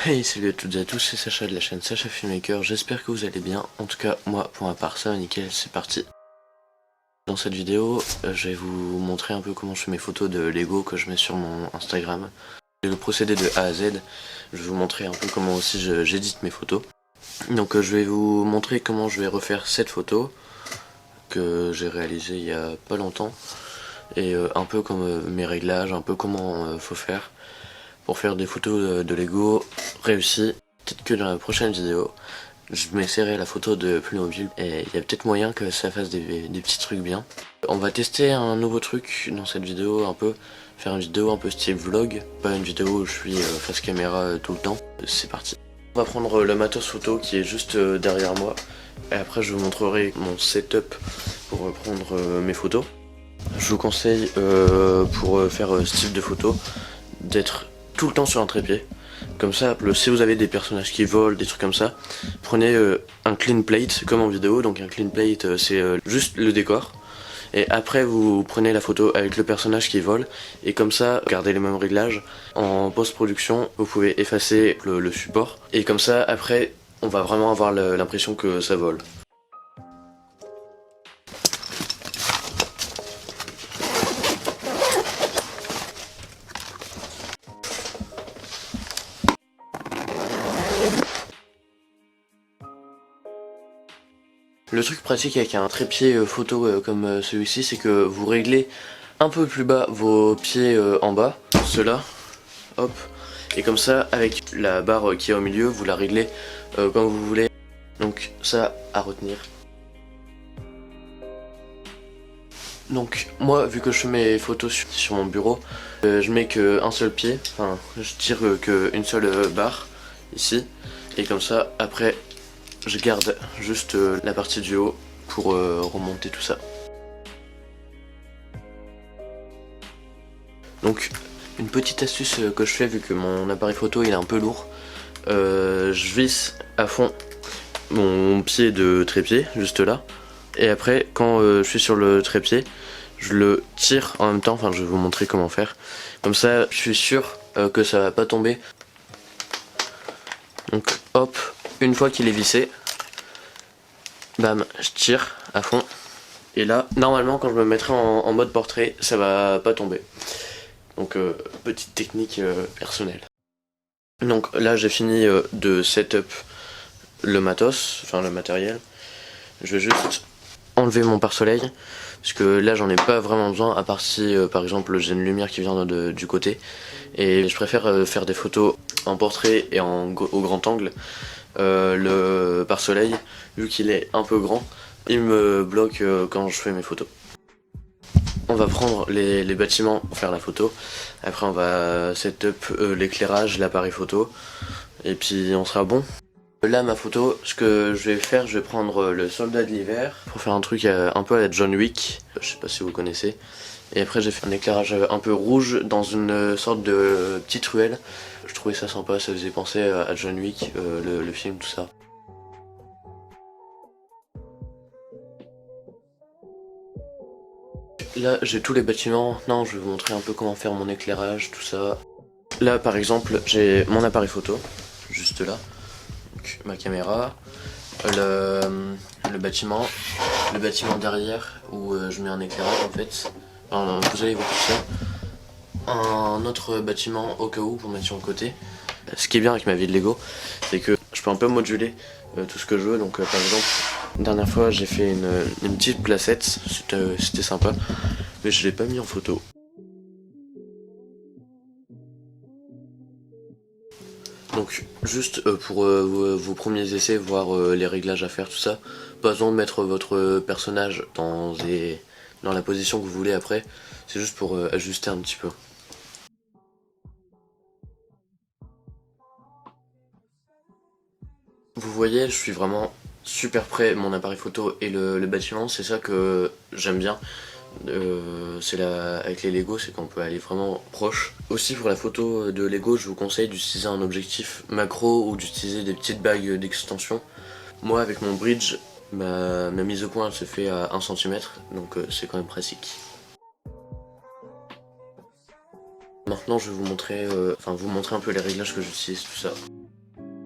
Hey, salut à toutes et à tous, c'est Sacha de la chaîne Sacha Filmmaker, j'espère que vous allez bien. En tout cas, moi, pour ma part, ça va nickel, c'est parti. Dans cette vidéo, je vais vous montrer un peu comment je fais mes photos de Lego que je mets sur mon Instagram. Et le procédé de A à Z, je vais vous montrer un peu comment aussi j'édite mes photos. Donc je vais vous montrer comment je vais refaire cette photo que j'ai réalisée il y a pas longtemps. Et un peu comme mes réglages, un peu comment faut faire pour faire des photos de Lego réussies. Peut-être que dans la prochaine vidéo, je m'essaierai la photo de Playmobil et il y a peut-être moyen que ça fasse des petits trucs bien. On va tester un nouveau truc dans cette vidéo, faire une vidéo un peu style vlog, pas une vidéo où je suis face caméra tout le temps. C'est parti. On va prendre le matos photo qui est juste derrière moi et après je vous montrerai mon setup pour prendre mes photos. Je vous conseille pour faire ce type de photo d'être tout le temps sur un trépied. Comme ça, si vous avez des personnages qui volent, des trucs comme ça, prenez un clean plate comme en vidéo. Donc un clean plate c'est juste le décor. Et après vous prenez la photo avec le personnage qui vole. Et comme ça, gardez les mêmes réglages. En post-production, vous pouvez effacer le support. Et comme ça, après, on va vraiment avoir l'impression que ça vole. Le truc pratique avec un trépied photo comme celui-ci, c'est que vous réglez un peu plus bas vos pieds en bas, ceux-là, hop, et comme ça, avec la barre qui est au milieu, vous la réglez comme vous voulez. Donc ça, à retenir. Donc moi, vu que je fais mes photos sur mon bureau, je mets qu'un seul pied, enfin, je tire qu'une seule barre, ici, et comme ça, après, je garde juste la partie du haut pour remonter tout ça. Donc une petite astuce que je fais vu que mon appareil photo il est un peu lourd, je visse à fond mon pied de trépied juste là, et après quand je suis sur le trépied je le tire en même temps, enfin je vais vous montrer comment faire, comme ça je suis sûr que ça va pas tomber. Donc hop, une fois qu'il est vissé, bam, je tire à fond. Et là, normalement, quand je me mettrai en mode portrait, ça va pas tomber. Donc, petite technique personnelle. Donc là, j'ai fini de setup le matos, enfin le matériel. Je vais juste enlever mon pare-soleil, parce que là, j'en ai pas vraiment besoin, à part si, par exemple, j'ai une lumière qui vient du côté. Et je préfère faire des photos en portrait et au grand angle. Le pare-soleil, vu qu'il est un peu grand, il me bloque quand je fais mes photos. On va prendre les bâtiments pour faire la photo. Après on va setup l'éclairage, l'appareil photo. Et puis on sera bon. Là ma photo, ce que je vais faire, je vais prendre le soldat de l'hiver pour faire un truc un peu à la John Wick. Je sais pas si vous connaissez. Et après j'ai fait un éclairage un peu rouge dans une sorte de petite ruelle. Je trouvais ça sympa, ça faisait penser à John Wick, le film, tout ça. Là j'ai tous les bâtiments, non je vais vous montrer un peu comment faire mon éclairage, tout ça. Là par exemple j'ai mon appareil photo, juste là, donc, ma caméra, le bâtiment derrière où je mets un éclairage en fait, enfin, vous allez voir tout ça. Un autre bâtiment au cas où pour mettre sur le côté. Ce qui est bien avec ma vie de Lego, c'est que je peux un peu moduler tout ce que je veux, donc par exemple, la dernière fois j'ai fait une petite placette, c'était sympa, mais je l'ai pas mis en photo. Donc juste pour vos premiers essais, voir les réglages à faire, tout ça, pas besoin de mettre votre personnage dans la position que vous voulez après, c'est juste pour ajuster un petit peu. Vous voyez, je suis vraiment super près, mon appareil photo et le bâtiment, c'est ça que j'aime bien. Avec les Lego, c'est qu'on peut aller vraiment proche. Aussi pour la photo de Lego, je vous conseille d'utiliser un objectif macro ou d'utiliser des petites bagues d'extension. Moi avec mon bridge, ma mise au point elle se fait à 1 cm, donc c'est quand même pratique. Maintenant je vais vous montrer, un peu les réglages que j'utilise, tout ça.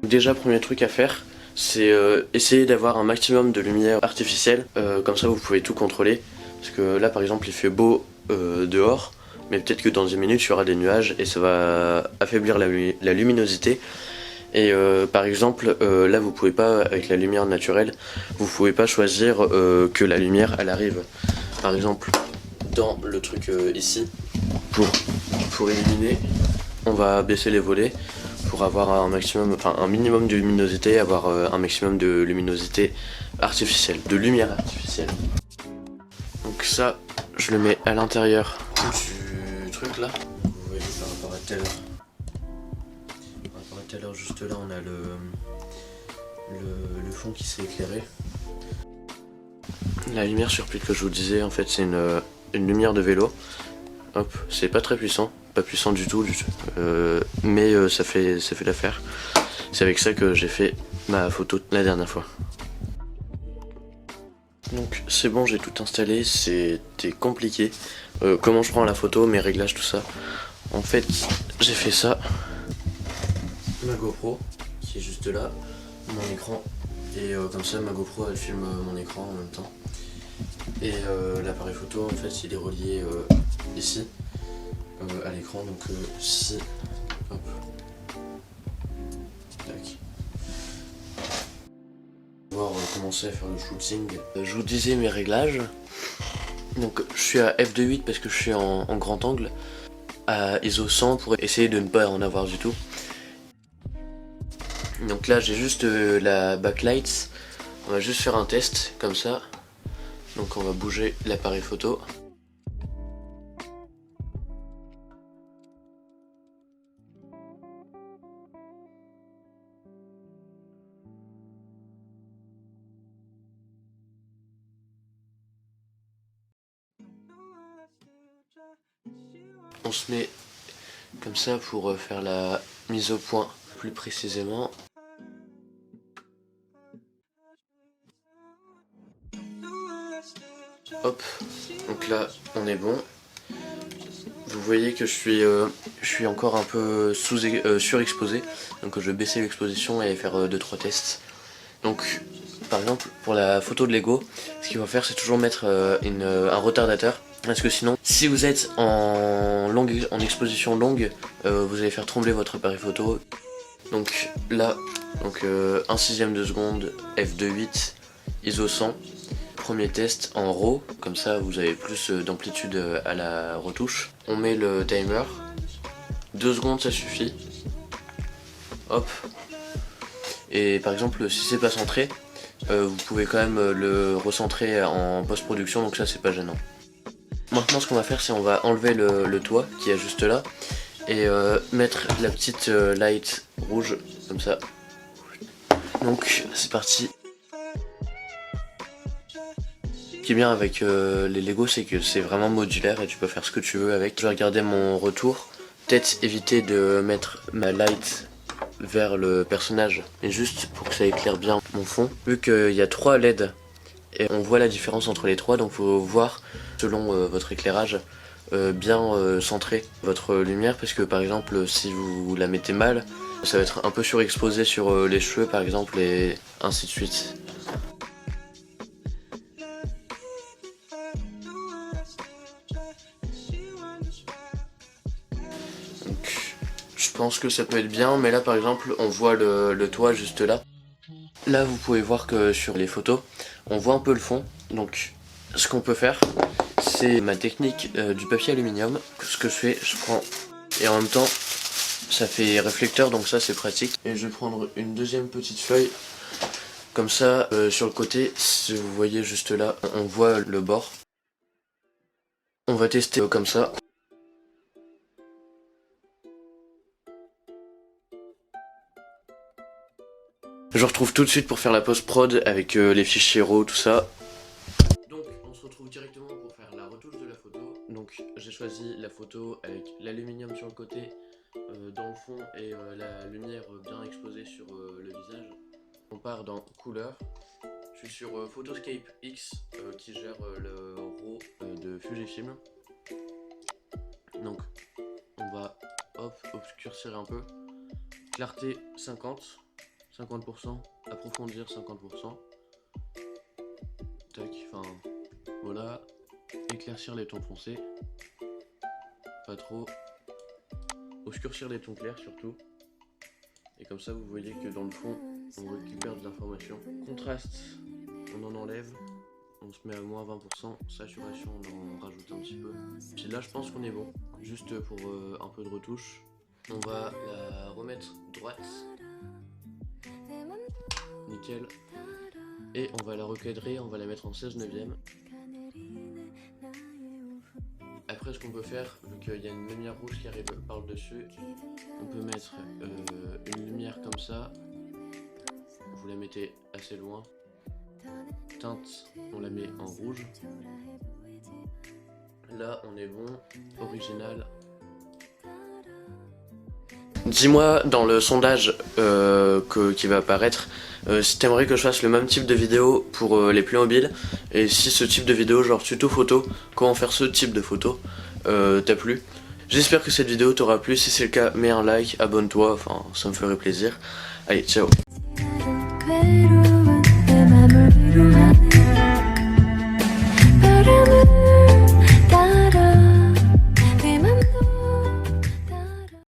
Déjà, premier truc à faire, c'est essayer d'avoir un maximum de lumière artificielle, comme ça vous pouvez tout contrôler. Parce que là par exemple il fait beau dehors, mais peut-être que dans 10 minutes il y aura des nuages et ça va affaiblir la luminosité. Et par exemple là vous pouvez pas, avec la lumière naturelle, vous pouvez pas choisir que la lumière elle arrive. Par exemple dans le truc ici, pour illuminer, on va baisser les volets pour avoir un maximum, enfin un minimum de luminosité, avoir un maximum de luminosité artificielle, de lumière artificielle. Donc ça, je le mets à l'intérieur du truc là. Vous voyez par rapport à tout à l'heure. Par rapport à tout à l'heure, juste là, on a le fond qui s'est éclairé. La lumière surplus que je vous disais, en fait, c'est une lumière de vélo. Hop, c'est pas très puissant. Pas puissant du tout, mais ça fait l'affaire. C'est avec ça que j'ai fait ma photo la dernière fois. Donc c'est bon, j'ai tout installé, c'était compliqué. Comment je prends la photo, mes réglages, tout ça. En fait, j'ai fait ça. Ma GoPro, qui est juste là, mon écran. Et comme ça, ma GoPro, elle filme mon écran en même temps. Et l'appareil photo, en fait, il est relié ici. À l'écran, donc si hop, tac, on va voir commencer à faire le shooting. Je vous disais mes réglages, donc je suis à f2.8 parce que je suis en grand angle, à ISO 100 pour essayer de ne pas en avoir du tout. Donc là j'ai juste la backlight, on va juste faire un test comme ça, donc on va bouger l'appareil photo. On se met comme ça pour faire la mise au point plus précisément. Hop, donc là on est bon. Vous voyez que je suis encore un peu surexposé, donc je vais baisser l'exposition et faire 2-3 tests. Donc par exemple pour la photo de Lego, ce qu'il faut faire c'est toujours mettre un retardateur, parce que sinon si vous êtes en exposition longue, vous allez faire trembler votre appareil photo. Donc là, 1/6 de seconde, f2.8, ISO 100. Premier test en RAW, comme ça vous avez plus d'amplitude à la retouche. On met le timer, 2 secondes ça suffit. Hop. Et par exemple si c'est pas centré, vous pouvez quand même le recentrer en post-production, donc ça c'est pas gênant. Maintenant ce qu'on va faire c'est on va enlever le toit qui est juste là et mettre la petite light rouge comme ça. Donc c'est parti. Ce qui est bien avec les Lego, c'est que c'est vraiment modulaire et tu peux faire ce que tu veux avec. Je vais regarder mon retour, peut-être éviter de mettre ma light vers le personnage, mais juste pour que ça éclaire bien mon fond. Vu qu'il y a 3 LED et on voit la différence entre les 3, donc faut voir selon votre éclairage bien centrer votre lumière, parce que par exemple si vous la mettez mal, ça va être un peu surexposé sur les cheveux par exemple et ainsi de suite. Donc, je pense que ça peut être bien, mais là par exemple on voit le toit juste là. Là vous pouvez voir que sur les photos on voit un peu le fond, donc ce qu'on peut faire c'est ma technique du papier aluminium. Ce que je fais, je prends et en même temps ça fait réflecteur, donc ça c'est pratique. Et je vais prendre une deuxième petite feuille comme ça sur le côté, si vous voyez juste là on voit le bord. On va tester comme ça. Je retrouve tout de suite pour faire la post-prod avec les fichiers RAW, tout ça. Donc on se retrouve directement pour faire la retouche de la photo. Donc j'ai choisi la photo avec l'aluminium sur le côté, dans le fond, et la lumière bien exposée sur le visage. On part dans couleur. Je suis sur Photoscape X qui gère le RAW de Fujifilm. Donc on on va hop obscurcir un peu. Clarté 50%, approfondir 50%. Tac, enfin voilà. Éclaircir les tons foncés, pas trop. Obscurcir les tons clairs surtout. Et comme ça vous voyez que dans le fond on récupère de l'information. Contraste, on en enlève. On se met à moins 20%, saturation on en rajoute un petit peu. Puis là je pense qu'on est bon, juste pour un peu de retouche. On va la remettre droite, nickel. Et on va la recadrer, on va la mettre en 16/9. Après ce qu'on peut faire, vu qu'il y a une lumière rouge qui arrive par le dessus, on peut mettre une lumière comme ça. Vous la mettez assez loin. Teinte, on la met en rouge. Là on est bon, original. Dis-moi dans le sondage qui va apparaître si t'aimerais que je fasse le même type de vidéo pour les pluies mobiles, et si ce type de vidéo genre tuto photo, comment faire ce type de photo t'a plu. J'espère que cette vidéo t'aura plu, si c'est le cas mets un like, abonne-toi, enfin ça me ferait plaisir. Allez ciao.